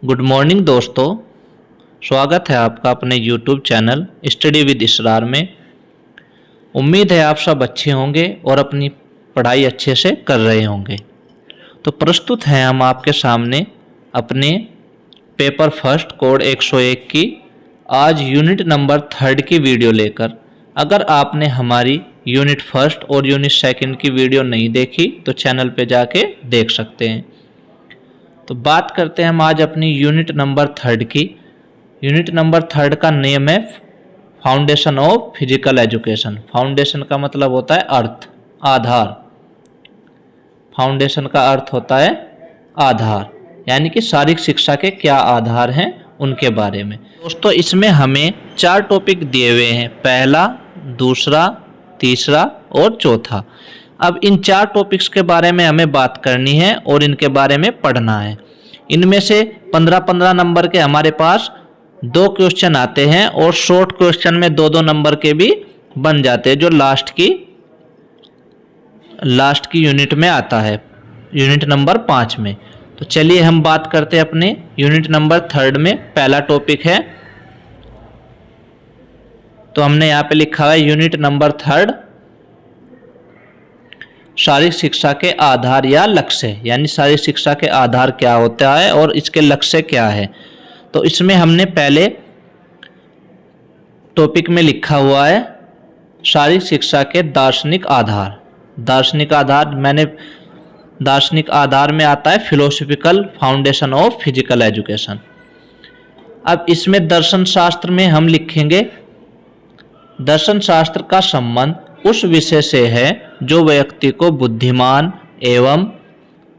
Good morning दोस्तों, स्वागत है आपका अपने यूट्यूब चैनल स्टडी विद इसरार में। उम्मीद है आप सब अच्छे होंगे और अपनी पढ़ाई अच्छे से कर रहे होंगे। तो प्रस्तुत हैं हम आपके सामने अपने पेपर फर्स्ट कोड 101 की आज यूनिट नंबर 3 की वीडियो लेकर। अगर आपने हमारी यूनिट फर्स्ट और यूनिट सेकंड की वीडियो नहीं देखी तो चैनल पे जाके देख सकते हैं। तो बात करते हैं हम आज अपनी यूनिट नंबर 3 की। यूनिट नंबर 3 का नेम है foundation of physical education. Foundation का मतलब होता है अर्थ, आधार। फाउंडेशन का अर्थ होता है आधार, यानी कि शारीरिक शिक्षा के क्या आधार हैं उनके बारे में। दोस्तों, इसमें हमें 4 टॉपिक दिए हुए हैं, पहला, दूसरा, तीसरा और चौथा। अब इन 4 टॉपिक्स के बारे में हमें बात करनी है और इनके बारे में पढ़ना है। इनमें से 15-15 नंबर के हमारे पास 2 क्वेश्चन आते हैं और शॉर्ट क्वेश्चन में 2-2 नंबर के भी बन जाते हैं, जो लास्ट की यूनिट में आता है, यूनिट नंबर 5 में। तो चलिए हम बात करते हैं अपने यूनिट नंबर 3 में। पहला टॉपिक है, तो हमने यहाँ पे लिखा है यूनिट नंबर 3 शारीरिक शिक्षा के आधार या लक्ष्य, यानी शारीरिक शिक्षा के आधार क्या होता है और इसके लक्ष्य क्या है। तो इसमें हमने पहले टॉपिक में लिखा हुआ है शारीरिक शिक्षा के दार्शनिक आधार। दार्शनिक आधार में आता है philosophical foundation of physical education. अब इसमें दर्शन शास्त्र में हम लिखेंगे, दर्शन शास्त्र का संबंध उस विषय से है जो व्यक्ति को बुद्धिमान एवं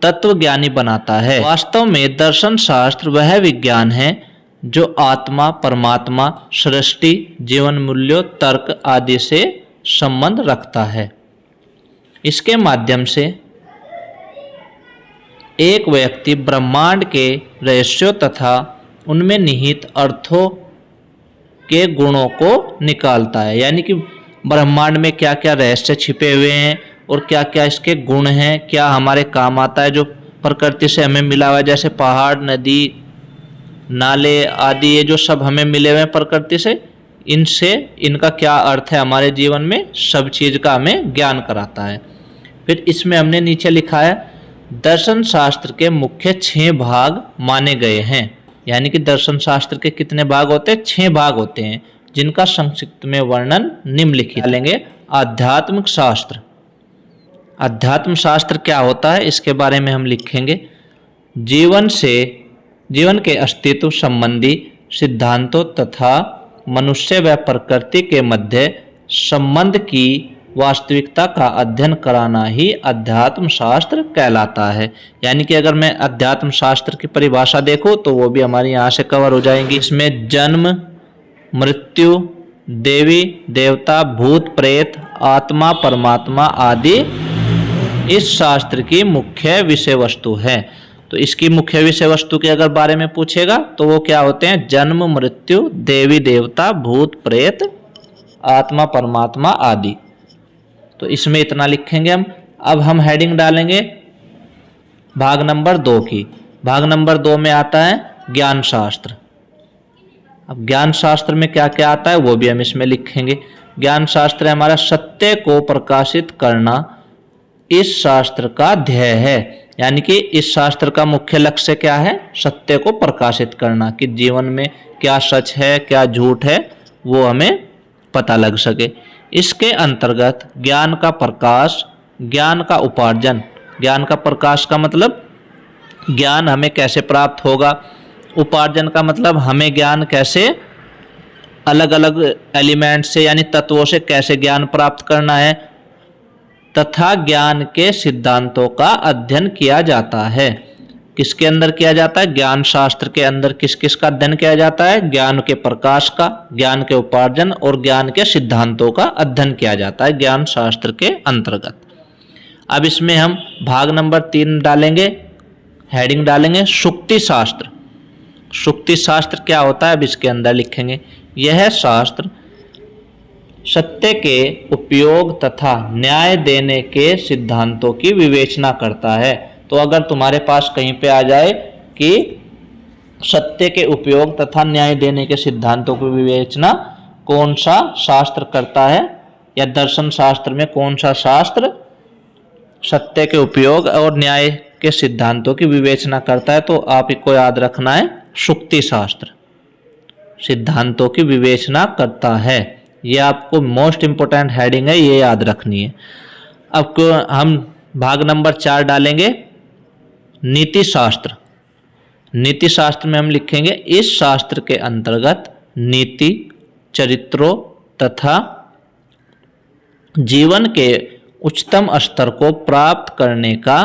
तत्वज्ञानी बनाता है। वास्तव में दर्शन शास्त्र वह विज्ञान है जो आत्मा, परमात्मा, सृष्टि, जीवन मूल्यों, तर्क आदि से संबंध रखता है। इसके माध्यम से एक व्यक्ति ब्रह्मांड के रहस्यों तथा उनमें निहित अर्थों के गुणों को निकालता है, यानी कि ब्रह्मांड में क्या क्या रहस्य छिपे हुए हैं और क्या क्या इसके गुण हैं, क्या हमारे काम आता है, जो प्रकृति से हमें मिला हुआ है, जैसे पहाड़, नदी, नाले आदि, ये जो सब हमें मिले हुए हैं प्रकृति से, इनसे इनका क्या अर्थ है हमारे जीवन में, सब चीज़ का हमें ज्ञान कराता है। फिर इसमें हमने नीचे लिखा है दर्शन शास्त्र के मुख्य 6 भाग माने गए हैं, यानी कि दर्शन शास्त्र के कितने भाग होते हैं? 6 भाग होते हैं, जिनका संक्षिप्त में वर्णन निम्नलिखित लेंगे। आध्यात्मिक शास्त्र। अध्यात्म शास्त्र क्या होता है इसके बारे में हम लिखेंगे। जीवन के अस्तित्व संबंधी सिद्धांतों तथा मनुष्य व प्रकृति के मध्य संबंध की वास्तविकता का अध्ययन कराना ही अध्यात्म शास्त्र कहलाता है। यानी कि अगर मैं अध्यात्म शास्त्र की परिभाषा देखूं तो वो भी हमारी यहाँ से कवर हो जाएंगी। इसमें जन्म, मृत्यु, देवी देवता, भूत प्रेत, आत्मा, परमात्मा आदि इस शास्त्र की मुख्य विषय वस्तु है। तो इसकी मुख्य विषय वस्तु के अगर बारे में पूछेगा तो वो क्या होते हैं? जन्म, मृत्यु, देवी देवता, भूत प्रेत, आत्मा, परमात्मा आदि। तो इसमें इतना लिखेंगे हम। अब हम हेडिंग डालेंगे भाग नंबर 2 की। भाग नंबर 2 में आता है ज्ञान शास्त्र। अब ज्ञान शास्त्र में क्या क्या आता है वो भी हम इसमें लिखेंगे। ज्ञान शास्त्र हमारा सत्य को प्रकाशित करना इस शास्त्र का ध्येय है, यानी कि इस शास्त्र का मुख्य लक्ष्य क्या है? सत्य को प्रकाशित करना, कि जीवन में क्या सच है क्या झूठ है वो हमें पता लग सके। इसके अंतर्गत ज्ञान का प्रकाश, ज्ञान का उपार्जन। ज्ञान का प्रकाश का मतलब ज्ञान हमें कैसे प्राप्त होगा, उपार्जन का मतलब हमें ज्ञान कैसे अलग अलग एलिमेंट से यानी तत्वों से कैसे ज्ञान प्राप्त करना है, तथा ज्ञान के सिद्धांतों का अध्ययन किया जाता है। किसके अंदर किया जाता है? ज्ञान शास्त्र के अंदर किस किस का अध्ययन किया जाता है? ज्ञान के प्रकाश का, ज्ञान के उपार्जन और ज्ञान के सिद्धांतों का अध्ययन किया जाता है ज्ञान शास्त्र के अंतर्गत। अब इसमें हम भाग नंबर 3 डालेंगे, हेडिंग डालेंगे सुक्ति शास्त्र। सुक्ति शास्त्र क्या होता है अब इसके अंदर लिखेंगे। यह शास्त्र सत्य के उपयोग तथा न्याय देने के सिद्धांतों की विवेचना करता है। तो अगर तुम्हारे पास कहीं पे आ जाए कि सत्य के उपयोग तथा न्याय देने के सिद्धांतों की विवेचना कौन सा शास्त्र करता है, या दर्शन शास्त्र में कौन सा शास्त्र सत्य के उपयोग और न्याय के सिद्धांतों की विवेचना करता है? तो आपको याद रखना है शुक्ति शास्त्र सिद्धांतों की विवेचना करता है। यह आपको मोस्ट इंपोर्टेंट हेडिंग है, ये याद रखनी है। अब हम भाग नंबर 4 डालेंगे, नीति शास्त्र। नीति शास्त्र में हम लिखेंगे इस शास्त्र के अंतर्गत नीति, चरित्रों तथा जीवन के उच्चतम स्तर को प्राप्त करने का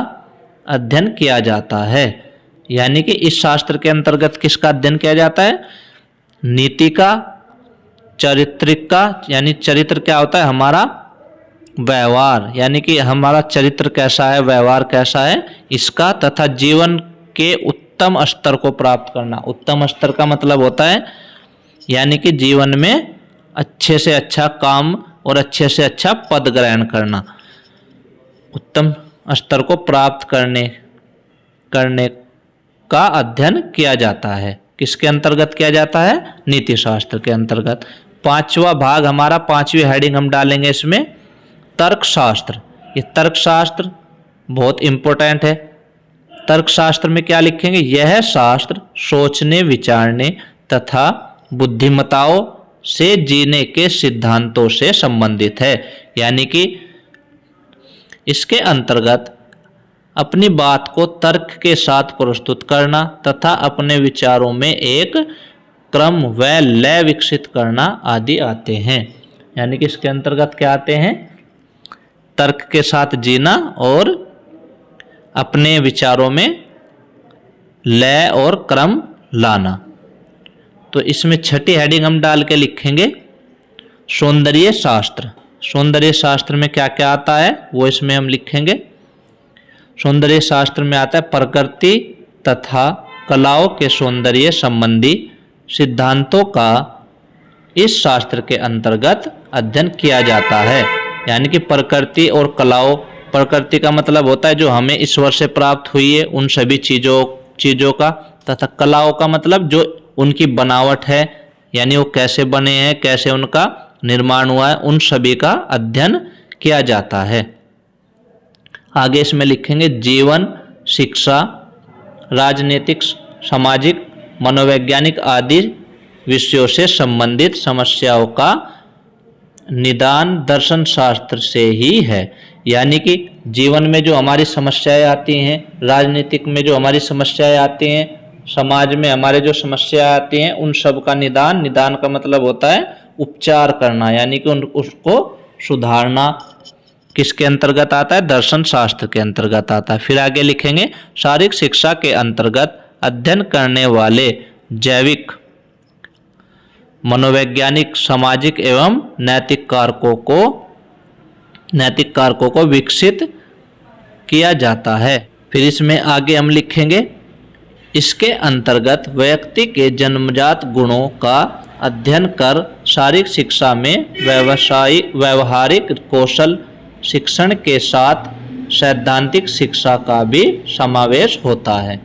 अध्ययन किया जाता है। यानी कि इस शास्त्र के अंतर्गत किसका अध्ययन किया जाता है? नीति का, चारित्रिक का, यानी चरित्र क्या होता है? हमारा व्यवहार, यानी कि हमारा चरित्र कैसा है, व्यवहार कैसा है इसका, तथा जीवन के उत्तम स्तर को प्राप्त करना। उत्तम स्तर का मतलब होता है यानी कि जीवन में अच्छे से अच्छा काम और अच्छे से अच्छा पद ग्रहण करना। उत्तम स्तर को प्राप्त करने का अध्ययन किया जाता है। किसके अंतर्गत किया जाता है? नीति शास्त्र के अंतर्गत। 5वां भाग हमारा, 5वीं हेडिंग हम डालेंगे इसमें, तर्कशास्त्र। ये तर्कशास्त्र बहुत इंपॉर्टेंट है। तर्कशास्त्र में क्या लिखेंगे? यह शास्त्र सोचने, विचारने तथा बुद्धिमत्ताओं से जीने के सिद्धांतों से संबंधित है। यानी कि इसके अंतर्गत अपनी बात को तर्क के साथ प्रस्तुत करना तथा अपने विचारों में एक क्रम व लय विकसित करना आदि आते हैं। यानी कि इसके अंतर्गत क्या आते हैं? तर्क के साथ जीना और अपने विचारों में लय और क्रम लाना। तो इसमें 6ठी हेडिंग हम डाल के लिखेंगे सौंदर्य शास्त्र। सौंदर्य शास्त्र में क्या क्या आता है वो इसमें हम लिखेंगे। सौंदर्य शास्त्र में आता है प्रकृति तथा कलाओं के सौंदर्य संबंधी सिद्धांतों का इस शास्त्र के अंतर्गत अध्ययन किया जाता है। यानी कि प्रकृति और कलाओं, प्रकृति का मतलब होता है जो हमें ईश्वर से प्राप्त हुई है उन सभी चीज़ों का, तथा कलाओं का मतलब जो उनकी बनावट है, यानी वो कैसे बने हैं, कैसे उनका निर्माण हुआ है, उन सभी का अध्ययन किया जाता है। आगे इसमें लिखेंगे जीवन, शिक्षा, राजनीतिक, सामाजिक, मनोवैज्ञानिक आदि विषयों से संबंधित समस्याओं का निदान दर्शन शास्त्र से ही है। यानी कि जीवन में जो हमारी समस्याएं आती हैं, राजनीतिक में जो हमारी समस्याएं आती हैं, समाज में हमारे जो समस्याएं आती हैं, उन सब का निदान का मतलब होता है उपचार करना, यानी कि उसको सुधारना। किसके अंतर्गत आता है? दर्शन शास्त्र के अंतर्गत आता है। फिर आगे लिखेंगे शारीरिक शिक्षा के अंतर्गत अध्ययन करने वाले जैविक, मनोवैज्ञानिक, सामाजिक एवं नैतिक कारकों को विकसित किया जाता है। फिर इसमें आगे हम लिखेंगे इसके अंतर्गत व्यक्ति के जन्मजात गुणों का अध्ययन कर शारीरिक शिक्षा में व्यवहारिक कौशल शिक्षण के साथ सैद्धांतिक शिक्षा का भी समावेश होता है।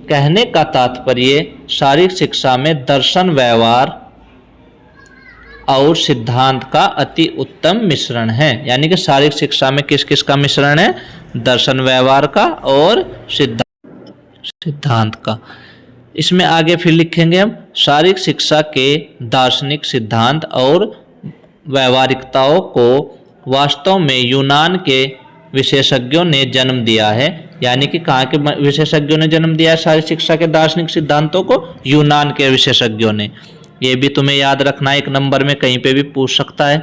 कहने का तात्पर्य शारीरिक शिक्षा में दर्शन, व्यवहार और सिद्धांत का अति उत्तम मिश्रण है। यानी कि शारीरिक शिक्षा में किस किस का मिश्रण है? दर्शन, व्यवहार का और सिद्धांत का। इसमें आगे फिर लिखेंगे हम शारीरिक शिक्षा के दार्शनिक सिद्धांत और व्यवहारिकताओं को वास्तव में यूनान के विशेषज्ञों ने जन्म दिया है। यानी कि कहाँ के विशेषज्ञों ने जन्म दिया है शारीरिक शिक्षा के दार्शनिक सिद्धांतों को? यूनान के विशेषज्ञों ने। ये भी तुम्हें याद रखना है, 1 नंबर में कहीं पे भी पूछ सकता है।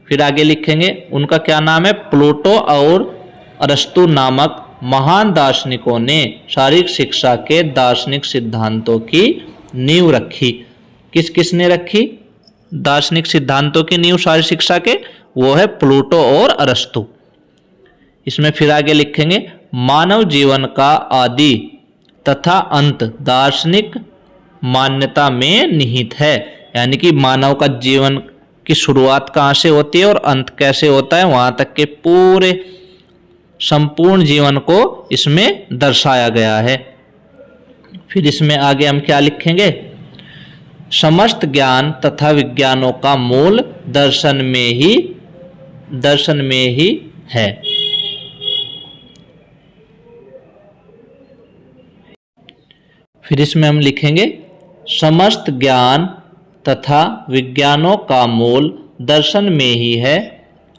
फिर आगे लिखेंगे उनका क्या नाम है? प्लूटो और अरस्तु नामक महान दार्शनिकों ने शारीरिक शिक्षा के दार्शनिक सिद्धांतों की नींव रखी। किसने रखी दार्शनिक सिद्धांतों की नींव शारीरिक शिक्षा के? वो है प्लूटो और अरस्तु। इसमें फिर आगे लिखेंगे मानव जीवन का आदि तथा अंत दार्शनिक मान्यता में निहित है। यानी कि मानव का जीवन की शुरुआत कहाँ से होती है और अंत कैसे होता है, वहां तक के पूरे संपूर्ण जीवन को इसमें दर्शाया गया है। फिर इसमें आगे हम क्या लिखेंगे, समस्त ज्ञान तथा विज्ञानों का मूल दर्शन में ही है। फिर इसमें हम लिखेंगे समस्त ज्ञान तथा विज्ञानों का मूल दर्शन में ही है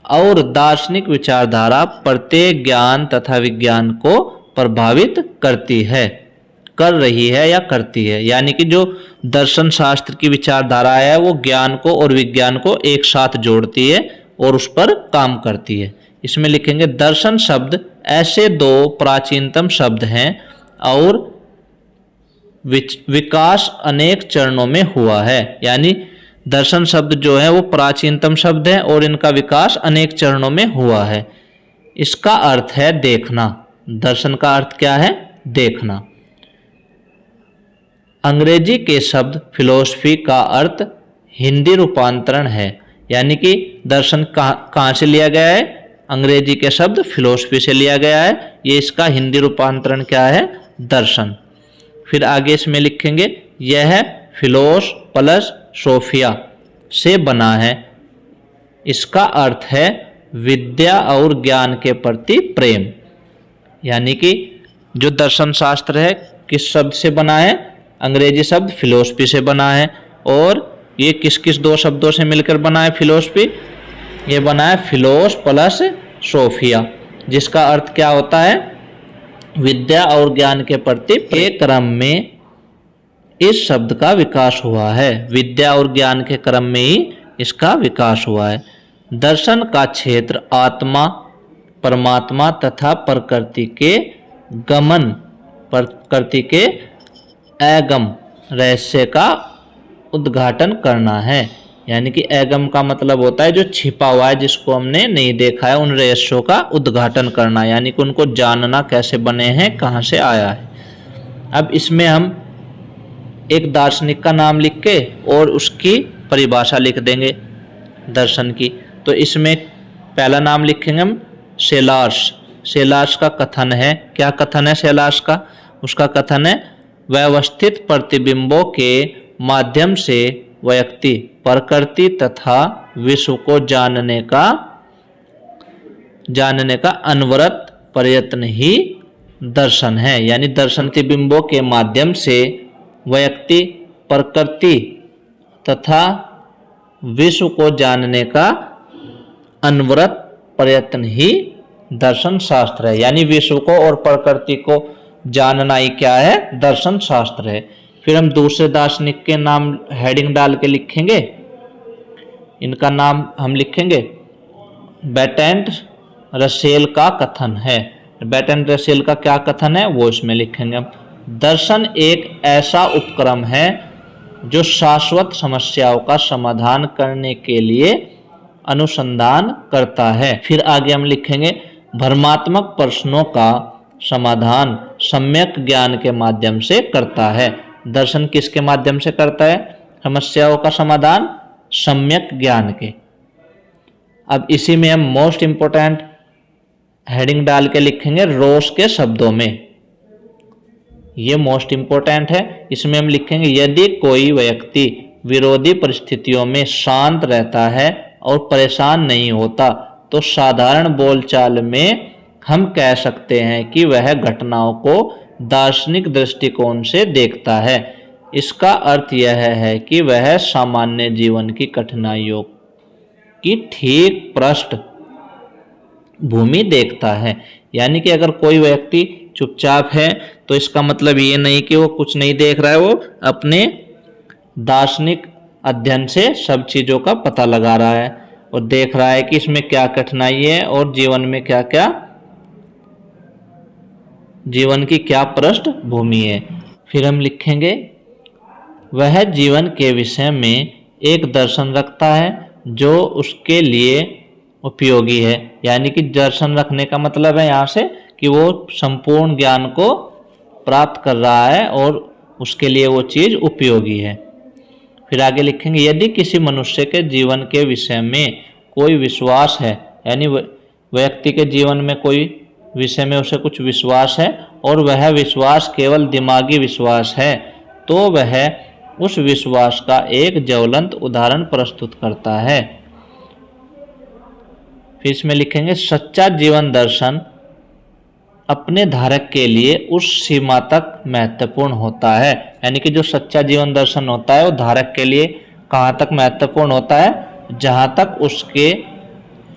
और दार्शनिक विचारधारा प्रत्येक ज्ञान तथा विज्ञान को प्रभावित कर रही है या करती है। यानी कि जो दर्शन शास्त्र की विचारधारा है वो ज्ञान को और विज्ञान को एक साथ जोड़ती है और उस पर काम करती है। इसमें लिखेंगे दर्शन शब्द ऐसे दो प्राचीनतम शब्द हैं और विकास अनेक चरणों में हुआ है। यानी दर्शन शब्द जो है वो प्राचीनतम शब्द है और इनका विकास अनेक चरणों में हुआ है। इसका अर्थ है देखना। दर्शन का अर्थ क्या है, देखना। अंग्रेजी के शब्द फिलोसफी का अर्थ हिंदी रूपांतरण है। यानी कि दर्शन कहाँ से लिया गया है, अंग्रेजी के शब्द फिलोसफी से लिया गया है। ये इसका हिंदी रूपांतरण क्या है, दर्शन। फिर आगे इसमें लिखेंगे यह फिलोस प्लस सोफिया से बना है। इसका अर्थ है विद्या और ज्ञान के प्रति प्रेम। यानी कि जो दर्शन शास्त्र है किस शब्द से बना है, अंग्रेजी शब्द फिलोसफी से बना है। और ये किस किस दो शब्दों से मिलकर बना है फिलोसफी, ये बना है फिलोस प्लस सोफिया, जिसका अर्थ क्या होता है, विद्या और ज्ञान के प्रति के क्रम में इस शब्द का विकास हुआ है। विद्या और ज्ञान के क्रम में ही इसका विकास हुआ है। दर्शन का क्षेत्र आत्मा, परमात्मा तथा प्रकृति के अगम रहस्य का उद्घाटन करना है। यानी कि अगम का मतलब होता है जो छिपा हुआ है, जिसको हमने नहीं देखा है, उन रहस्यों का उद्घाटन करना, यानी कि उनको जानना कैसे बने हैं, कहाँ से आया है। अब इसमें हम एक दार्शनिक का नाम लिख के और उसकी परिभाषा लिख देंगे दर्शन की। तो इसमें पहला नाम लिखेंगे हम सेलार्स। सेलार्स का कथन है, क्या कथन है सेलार्स का, उसका कथन है व्यवस्थित प्रतिबिंबों के माध्यम से व्यक्ति प्रकृति तथा विश्व को जानने का अनवरत प्रयत्न ही दर्शन है। यानी दर्शन प्रतिबिंबों के माध्यम से व्यक्ति प्रकृति तथा विश्व को जानने का अनवरत प्रयत्न ही दर्शन शास्त्र है। यानी विश्व को और प्रकृति को जानना ही क्या है, दर्शन शास्त्र है। फिर हम दूसरे दार्शनिक के नाम हेडिंग डाल के लिखेंगे। इनका नाम हम लिखेंगे बर्ट्रैंड रसेल का कथन है। बर्ट्रैंड रसेल का क्या कथन है वो इसमें लिखेंगे हम। दर्शन एक ऐसा उपक्रम है जो शाश्वत समस्याओं का समाधान करने के लिए अनुसंधान करता है। फिर आगे हम लिखेंगे भ्रमात्मक प्रश्नों का समाधान सम्यक ज्ञान के माध्यम से करता है। दर्शन किसके माध्यम से करता है, समस्याओं का समाधान सम्यक ज्ञान के। अब इसी में हम मोस्ट इंपोर्टेंट हेडिंग डाल के लिखेंगे रोस के शब्दों में। ये मोस्ट इंपोर्टेंट है। इसमें हम लिखेंगे यदि कोई व्यक्ति विरोधी परिस्थितियों में शांत रहता है और परेशान नहीं होता तो साधारण बोलचाल में हम कह सकते हैं कि वह घटनाओं को दार्शनिक दृष्टिकोण से देखता है। इसका अर्थ यह है कि वह सामान्य जीवन की कठिनाइयों की ठीक पृष्ठ भूमि देखता है। यानी कि अगर कोई व्यक्ति चुपचाप है तो इसका मतलब ये नहीं कि वो कुछ नहीं देख रहा है, वो अपने दार्शनिक अध्ययन से सब चीज़ों का पता लगा रहा है और देख रहा है कि इसमें क्या कठिनाई है और जीवन की क्या पृष्ठभूमि है। फिर हम लिखेंगे वह जीवन के विषय में एक दर्शन रखता है जो उसके लिए उपयोगी है। यानी कि दर्शन रखने का मतलब है यहाँ से कि वो संपूर्ण ज्ञान को प्राप्त कर रहा है और उसके लिए वो चीज़ उपयोगी है। फिर आगे लिखेंगे यदि किसी मनुष्य के जीवन के विषय में कोई विश्वास है, यानी व्यक्ति के जीवन में कोई विषय में उसे कुछ विश्वास है और वह विश्वास केवल दिमागी विश्वास है, तो वह उस विश्वास का एक ज्वलंत उदाहरण प्रस्तुत करता है। फिर इसमें लिखेंगे सच्चा जीवन दर्शन अपने धारक के लिए उस सीमा तक महत्वपूर्ण होता है। यानी कि जो सच्चा जीवन दर्शन होता है वो धारक के लिए कहाँ तक महत्वपूर्ण होता है, जहाँ तक उसके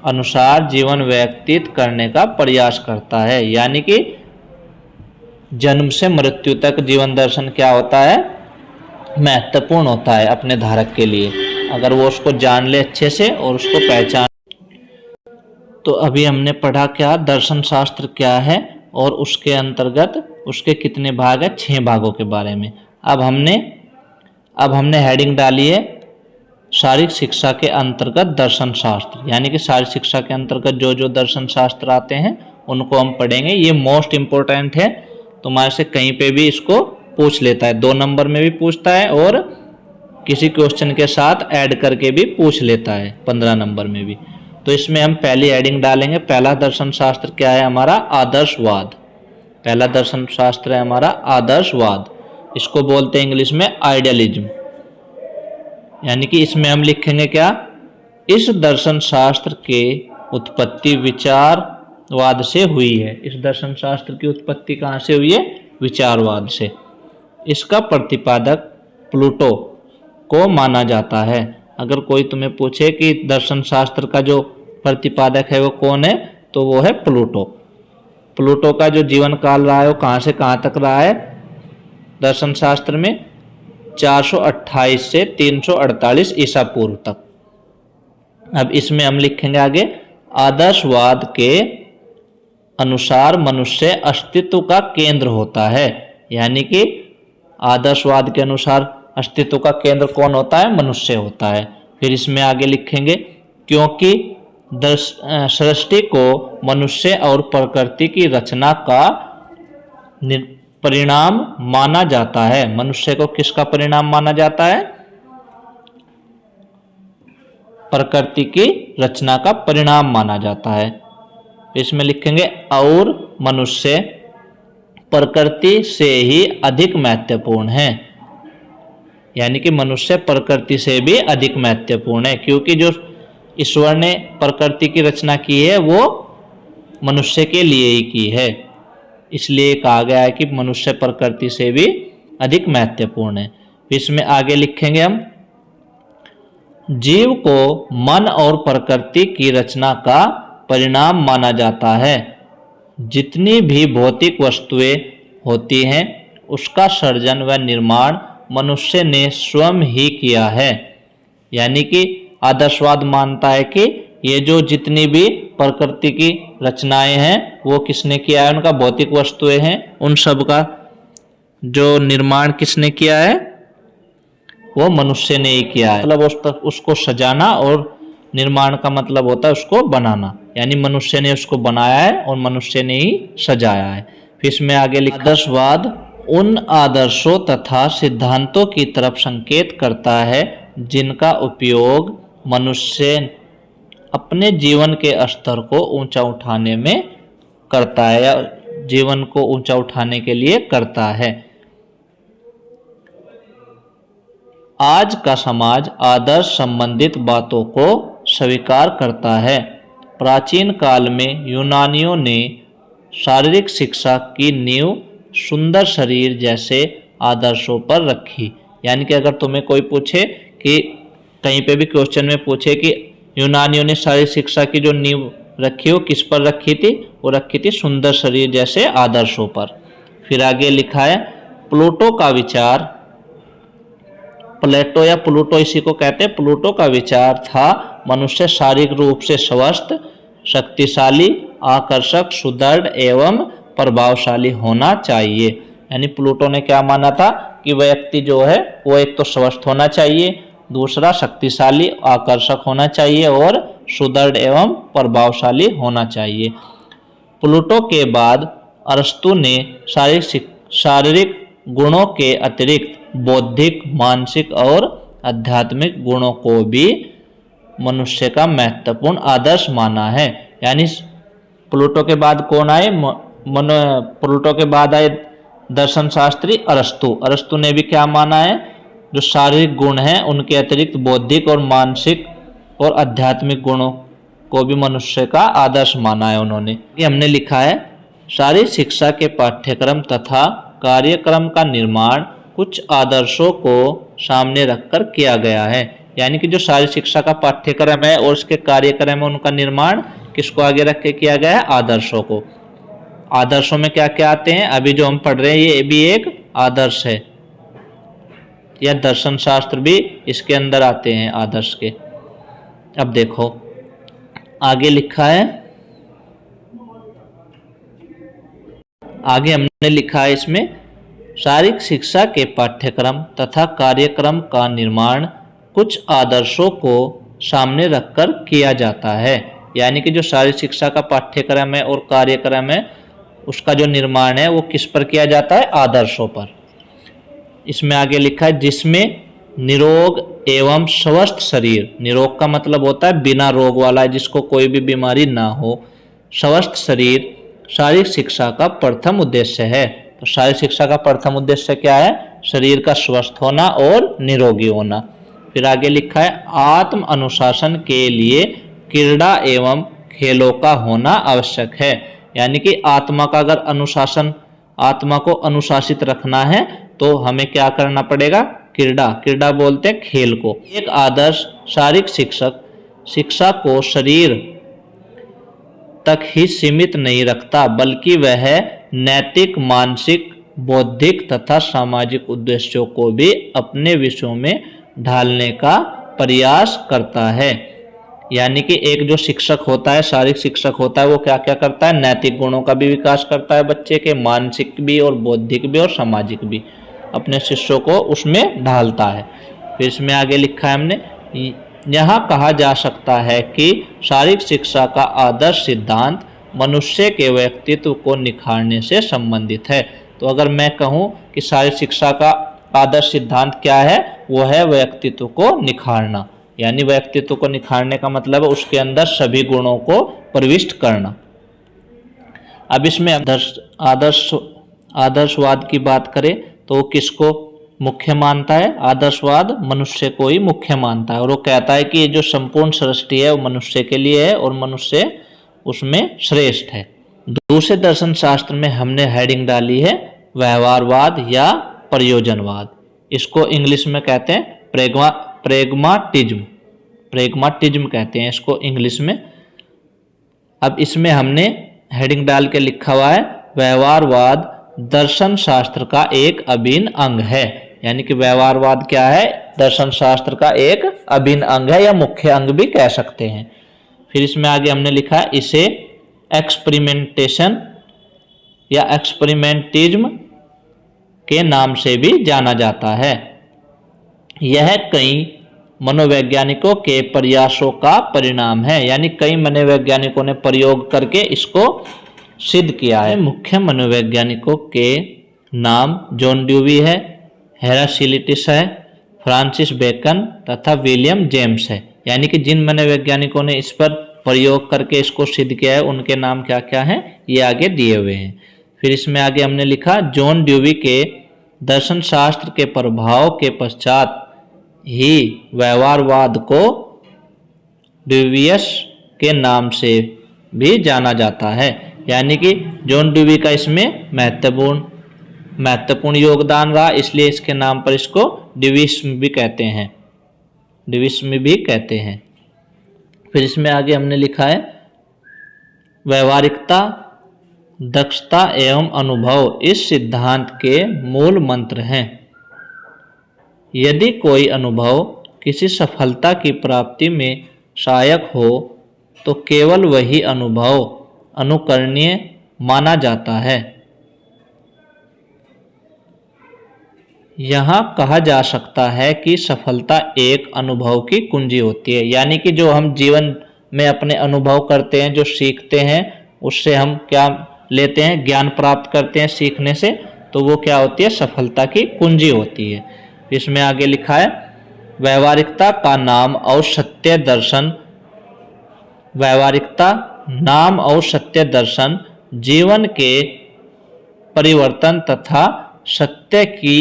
अनुसार जीवन व्यतीत करने का प्रयास करता है। यानी कि जन्म से मृत्यु तक जीवन दर्शन क्या होता है, महत्वपूर्ण होता है अपने धारक के लिए, अगर वो उसको जान ले अच्छे से और उसको पहचान। तो अभी हमने पढ़ा क्या दर्शन शास्त्र क्या है और उसके अंतर्गत उसके कितने भाग है, 6 भागों के बारे में। अब हमने हेडिंग डाली है शारीरिक शिक्षा के अंतर्गत दर्शन शास्त्र, यानी कि शारीरिक शिक्षा के अंतर्गत जो जो दर्शन शास्त्र आते हैं उनको हम पढ़ेंगे। ये मोस्ट इम्पोर्टेंट है, तुम्हारे से कहीं पे भी इसको पूछ लेता है, 2 नंबर में भी पूछता है और किसी क्वेश्चन के साथ ऐड करके भी पूछ लेता है 15 नंबर में भी। तो इसमें हम पहली हेडिंग डालेंगे, पहला दर्शन शास्त्र क्या है हमारा, आदर्शवाद। पहला दर्शन शास्त्र है हमारा आदर्शवाद, इसको बोलते हैं इंग्लिश में आइडियलिज्म। यानी कि इसमें हम लिखेंगे क्या, इस दर्शन शास्त्र के उत्पत्ति विचारवाद से हुई है। इस दर्शन शास्त्र की उत्पत्ति कहाँ से हुई है, विचारवाद से। इसका प्रतिपादक प्लूटो को माना जाता है। अगर कोई तुम्हें पूछे कि दर्शन शास्त्र का जो प्रतिपादक है वो कौन है, तो वो है प्लूटो। प्लूटो का जो जीवन काल रहा है वो कहाँ से कहाँ तक रहा है दर्शन शास्त्र में, 428 से 348 ईसा पूर्व तक। अब इसमें हम लिखेंगे आगे, आदर्शवाद के अनुसार मनुष्य अस्तित्व का केंद्र होता है। यानी कि आदर्शवाद के अनुसार अस्तित्व का केंद्र कौन होता है, मनुष्य होता है। फिर इसमें आगे लिखेंगे क्योंकि सृष्टि को मनुष्य और प्रकृति की रचना का परिणाम माना जाता है। मनुष्य को किसका परिणाम माना जाता है, प्रकृति की रचना का परिणाम माना जाता है। इसमें लिखेंगे और मनुष्य प्रकृति से ही अधिक महत्वपूर्ण है। यानी कि मनुष्य प्रकृति से भी अधिक महत्वपूर्ण है, क्योंकि जो ईश्वर ने प्रकृति की रचना की है वो मनुष्य के लिए ही की है, इसलिए कहा गया है कि मनुष्य प्रकृति से भी अधिक महत्वपूर्ण है। इसमें आगे लिखेंगे हम, जीव को मन और प्रकृति की रचना का परिणाम माना जाता है। जितनी भी भौतिक वस्तुएं होती हैं उसका सर्जन व निर्माण मनुष्य ने स्वयं ही किया है। यानी कि आदर्शवाद मानता है कि ये जो जितनी भी प्रकृति की रचनाएं हैं वो किसने किया है, उनका भौतिक वस्तुएं हैं, उन सब का जो निर्माण किसने किया है, वो मनुष्य ने ही किया है। मतलब उसको सजाना और निर्माण का मतलब होता है उसको बनाना, यानी मनुष्य ने उसको बनाया है और मनुष्य ने ही सजाया है। फिर इसमें आगे लिखा, आदर्शवाद उन आदर्शों तथा सिद्धांतों की तरफ संकेत करता है जिनका उपयोग मनुष्य अपने जीवन के स्तर को ऊंचा उठाने में करता है या जीवन को ऊंचा उठाने के लिए करता है। आज का समाज आदर्श संबंधित बातों को स्वीकार करता है। प्राचीन काल में यूनानियों ने शारीरिक शिक्षा की नींव सुंदर शरीर जैसे आदर्शों पर रखी। यानी कि अगर तुम्हें कोई पूछे कि कहीं पे भी क्वेश्चन में पूछे कि यूनानियों ने शारीरिक शिक्षा की जो नींव रखी वो किस पर रखी थी, वो रखी थी सुंदर शरीर जैसे आदर्शों पर। फिर आगे लिखा है, प्लूटो का विचार, प्लेटो या प्लूटो इसी को कहते हैं, प्लूटो का विचार था मनुष्य शारीरिक रूप से स्वस्थ, शक्तिशाली, आकर्षक, सुदृढ़ एवं प्रभावशाली होना चाहिए। यानी प्लूटो ने क्या माना था कि व्यक्ति जो है वो एक तो स्वस्थ होना चाहिए, दूसरा शक्तिशाली आकर्षक होना चाहिए और सुदृढ़ एवं प्रभावशाली होना चाहिए। प्लूटो के बाद अरस्तु ने शारीरिक गुणों के अतिरिक्त बौद्धिक, मानसिक और आध्यात्मिक गुणों को भी मनुष्य का महत्वपूर्ण आदर्श माना है। यानी प्लूटो के बाद कौन आए? प्लूटो के बाद आए दर्शन शास्त्री अरस्तु। अरस्तु ने भी क्या माना है? जो शारीरिक गुण हैं उनके अतिरिक्त बौद्धिक और मानसिक और आध्यात्मिक गुणों को भी मनुष्य का आदर्श माना है उन्होंने। ये हमने लिखा है शारीरिक शिक्षा के पाठ्यक्रम तथा कार्यक्रम का निर्माण कुछ आदर्शों को सामने रखकर किया गया है। यानी कि जो शारीरिक शिक्षा का पाठ्यक्रम है और उसके कार्यक्रम है उनका निर्माण किसको आगे रख के किया गया है? आदर्शों को। आदर्शों में क्या क्या आते हैं? अभी जो हम पढ़ रहे हैं ये भी एक आदर्श है, या दर्शन शास्त्र भी इसके अंदर आते हैं आदर्श के। अब देखो आगे लिखा है, आगे हमने लिखा है इसमें शारीरिक शिक्षा के पाठ्यक्रम तथा कार्यक्रम का निर्माण कुछ आदर्शों को सामने रखकर किया जाता है। यानी कि जो शारीरिक शिक्षा का पाठ्यक्रम है और कार्यक्रम है उसका जो निर्माण है वो किस पर किया जाता है? आदर्शों पर। इसमें आगे लिखा है जिसमें निरोग एवं स्वस्थ शरीर, निरोग का मतलब होता है बिना रोग वाला, जिसको कोई भी बीमारी ना हो, स्वस्थ शरीर शारीरिक शिक्षा का प्रथम उद्देश्य है। तो शारीरिक शिक्षा का प्रथम उद्देश्य क्या है? शरीर का स्वस्थ होना और निरोगी होना। फिर आगे लिखा है आत्म अनुशासन के लिए क्रीड़ा एवं खेलों का होना आवश्यक है। यानी कि आत्मा का अगर अनुशासन, आत्मा को अनुशासित रखना है तो हमें क्या करना पड़ेगा? क्रीड़ा, क्रीड़ा बोलते हैं खेल को। एक आदर्श शारीरिक शिक्षक शिक्षा को शरीर तक ही सीमित नहीं रखता बल्कि वह नैतिक, मानसिक, बौद्धिक तथा सामाजिक उद्देश्यों को भी अपने विषयों में ढालने का प्रयास करता है। यानी कि एक जो शिक्षक होता है, शारीरिक शिक्षक होता है, वो क्या क्या करता है? नैतिक गुणों का भी विकास करता है बच्चे के, मानसिक भी और बौद्धिक भी और सामाजिक भी, अपने शिष्यों को उसमें ढालता है। फिर इसमें आगे लिखा है हमने, यहाँ कहा जा सकता है कि शारीरिक शिक्षा का आदर्श सिद्धांत मनुष्य के व्यक्तित्व को निखारने से संबंधित है। तो अगर मैं कहूँ कि शारीरिक शिक्षा का आदर्श सिद्धांत क्या है, वो है व्यक्तित्व को निखारना। यानी व्यक्तित्व को निखारने का मतलब है उसके अंदर सभी गुणों को प्रविष्ट करना। अब इसमें आदर्शवाद की बात करें तो वो किसको मुख्य मानता है? आदर्शवाद मनुष्य को ही मुख्य मानता है और वो कहता है कि ये जो संपूर्ण सृष्टि है वो मनुष्य के लिए है और मनुष्य उसमें श्रेष्ठ है। दूसरे दर्शन शास्त्र में हमने हेडिंग डाली है व्यवहारवाद या प्रयोजनवाद। इसको इंग्लिश में कहते हैं प्रेग्माटिज्म, प्रेग्माटिज्म कहते हैं इसको इंग्लिश में। अब इसमें हमने हेडिंग डाल के लिखा हुआ है व्यवहारवाद दर्शन शास्त्र का एक अभिन्न अंग है। यानी कि व्यवहारवाद क्या है? दर्शन शास्त्र का एक अभिन्न अंग है या मुख्य अंग भी कह सकते हैं। फिर इसमें आगे हमने लिखा है इसे एक्सपेरिमेंटेशन या एक्सपेरिमेंटिज्म के नाम से भी जाना जाता है। यह कई मनोवैज्ञानिकों के प्रयासों का परिणाम है। यानी कई मनोवैज्ञानिकों ने प्रयोग करके इसको सिद्ध किया है। मुख्य मनोवैज्ञानिकों के नाम जॉन ड्यूवी है, हेरासिलिटिस है, फ्रांसिस बेकन तथा विलियम जेम्स है। यानी कि जिन मनोवैज्ञानिकों ने इस पर प्रयोग करके इसको सिद्ध किया है उनके नाम क्या क्या हैं ये आगे दिए हुए हैं। फिर इसमें आगे हमने लिखा जॉन ड्यूवी के दर्शन शास्त्र के प्रभाव के पश्चात ही व्यवहारवाद को ड्यूवियस के नाम से भी जाना जाता है। यानी कि जॉन ड्यूवी का इसमें महत्वपूर्ण योगदान रहा, इसलिए इसके नाम पर इसको ड्यूविस्म भी कहते हैं, ड्यूविस्म भी कहते हैं। फिर इसमें आगे हमने लिखा है व्यवहारिकता, दक्षता एवं अनुभव इस सिद्धांत के मूल मंत्र हैं। यदि कोई अनुभव किसी सफलता की प्राप्ति में सहायक हो तो केवल वही अनुभव अनुकरणीय माना जाता है। यहाँ कहा जा सकता है कि सफलता एक अनुभव की कुंजी होती है। यानी कि जो हम जीवन में अपने अनुभव करते हैं, जो सीखते हैं, उससे हम क्या लेते हैं? ज्ञान प्राप्त करते हैं सीखने से, तो वो क्या होती है? सफलता की कुंजी होती है। इसमें आगे लिखा है व्यवहारिकता का नाम और सत्य दर्शन, व्यवहारिकता नाम और सत्य दर्शन जीवन के परिवर्तन तथा सत्य की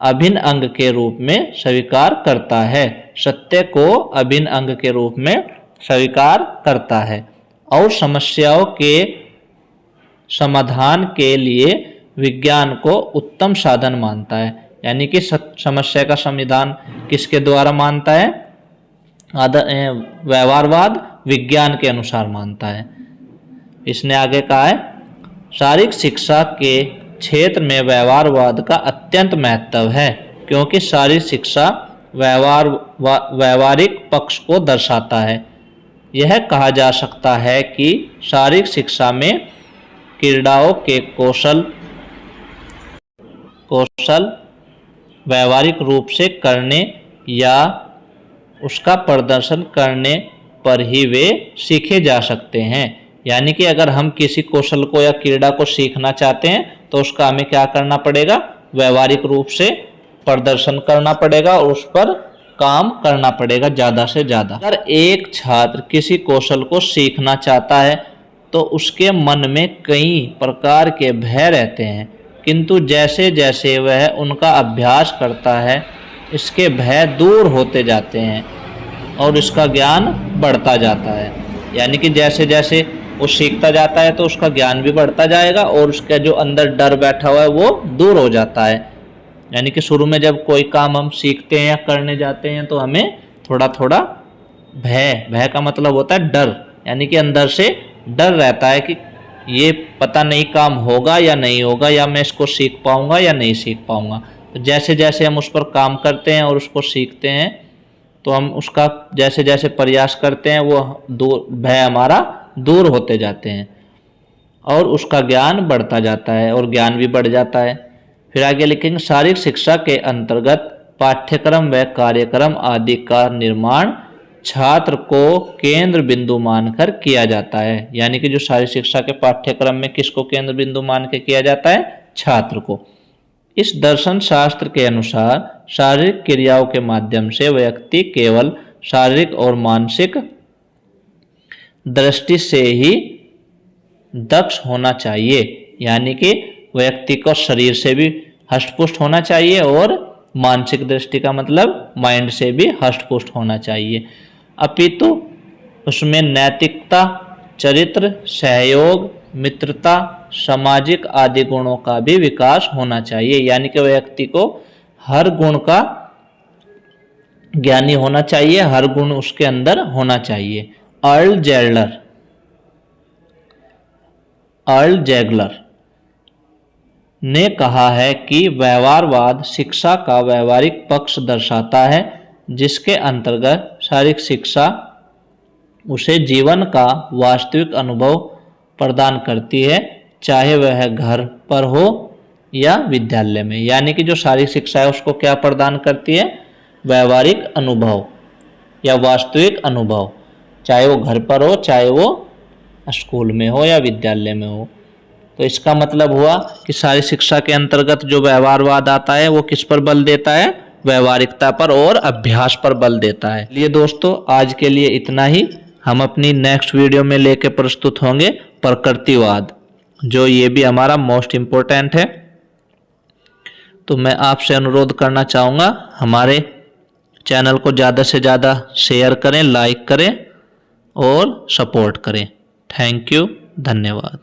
अभिन्न अंग के रूप में स्वीकार करता है। सत्य को अभिन्न अंग के रूप में स्वीकार करता है और समस्याओं के समाधान के लिए विज्ञान को उत्तम साधन मानता है। यानी कि समस्या का समाधान किसके द्वारा मानता है? व्यवहारवाद विज्ञान के अनुसार मानता है। इसने आगे कहा है शारीरिक शिक्षा के क्षेत्र में व्यवहारवाद का अत्यंत महत्व है, क्योंकि शारीरिक शिक्षा व्यवहारिक पक्ष को दर्शाता है। यह कहा जा सकता है कि शारीरिक शिक्षा में क्रीड़ाओं के कौशल व्यवहारिक रूप से करने या उसका प्रदर्शन करने पर ही वे सीखे जा सकते हैं। यानी कि अगर हम किसी कौशल को या क्रीड़ा को सीखना चाहते हैं तो उसका हमें क्या करना पड़ेगा? व्यवहारिक रूप से प्रदर्शन करना पड़ेगा और उस पर काम करना पड़ेगा ज़्यादा से ज़्यादा। अगर एक छात्र किसी कौशल को सीखना चाहता है तो उसके मन में कई प्रकार के भय रहते हैं, किंतु जैसे जैसे वह उनका अभ्यास करता है इसके भय दूर होते जाते हैं और इसका ज्ञान बढ़ता जाता है। यानी कि जैसे जैसे वो सीखता जाता है तो उसका ज्ञान भी बढ़ता जाएगा और उसका जो अंदर डर बैठा हुआ है वो दूर हो जाता है। यानी कि शुरू में जब कोई काम हम सीखते हैं या करने जाते हैं तो हमें थोड़ा थोड़ा भय का मतलब होता है डर, यानी कि अंदर से डर रहता है कि ये पता नहीं काम होगा या नहीं होगा, या मैं इसको सीख पाऊंगा या नहीं सीख पाऊंगा। तो जैसे जैसे हम उस पर काम करते हैं और उसको सीखते हैं तो हम उसका जैसे जैसे प्रयास करते हैं वो भय हमारा दूर होते जाते हैं और उसका ज्ञान बढ़ता जाता है और ज्ञान भी बढ़ जाता है। फिर आगे लिखेंगे शारीरिक शिक्षा के अंतर्गत पाठ्यक्रम व कार्यक्रम आदि का निर्माण छात्र को केंद्र बिंदु मानकर किया जाता है। यानी कि जो शारीरिक शिक्षा के पाठ्यक्रम में किसको केंद्र बिंदु मान के किया जाता है? छात्र को। इस दर्शन शास्त्र के अनुसार शारीरिक क्रियाओं के माध्यम से व्यक्ति केवल शारीरिक और मानसिक दृष्टि से ही दक्ष होना चाहिए। यानी कि व्यक्ति को शरीर से भी हष्टपुष्ट होना चाहिए और मानसिक दृष्टि का मतलब माइंड से भी हष्टपुष्ट होना चाहिए, अपितु उसमें नैतिकता, चरित्र, सहयोग, मित्रता, सामाजिक आदि गुणों का भी विकास होना चाहिए। यानी कि व्यक्ति को हर गुण का ज्ञानी होना चाहिए, हर गुण उसके अंदर होना चाहिए। अर्ल जैगलर ने कहा है कि व्यवहारवाद शिक्षा का व्यवहारिक पक्ष दर्शाता है, जिसके अंतर्गत शारीरिक शिक्षा उसे जीवन का वास्तविक अनुभव प्रदान करती है, चाहे वह घर पर हो या विद्यालय में। यानी कि जो शारीरिक शिक्षा है उसको क्या प्रदान करती है? व्यवहारिक अनुभव या वास्तविक अनुभव, चाहे वो घर पर हो, चाहे वो स्कूल में हो या विद्यालय में हो। तो इसका मतलब हुआ कि शारीरिक शिक्षा के अंतर्गत जो व्यवहारवाद आता है वो किस पर बल देता है? व्यवहारिकता पर और अभ्यास पर बल देता है। लिए दोस्तों आज के लिए इतना ही। हम अपनी नेक्स्ट वीडियो में लेके प्रस्तुत होंगे प्रकृतिवाद, जो ये भी हमारा मोस्ट इम्पोर्टेंट है। तो मैं आपसे अनुरोध करना चाहूँगा हमारे चैनल को ज़्यादा से ज़्यादा शेयर करें, लाइक करें और सपोर्ट करें। थैंक यू, धन्यवाद।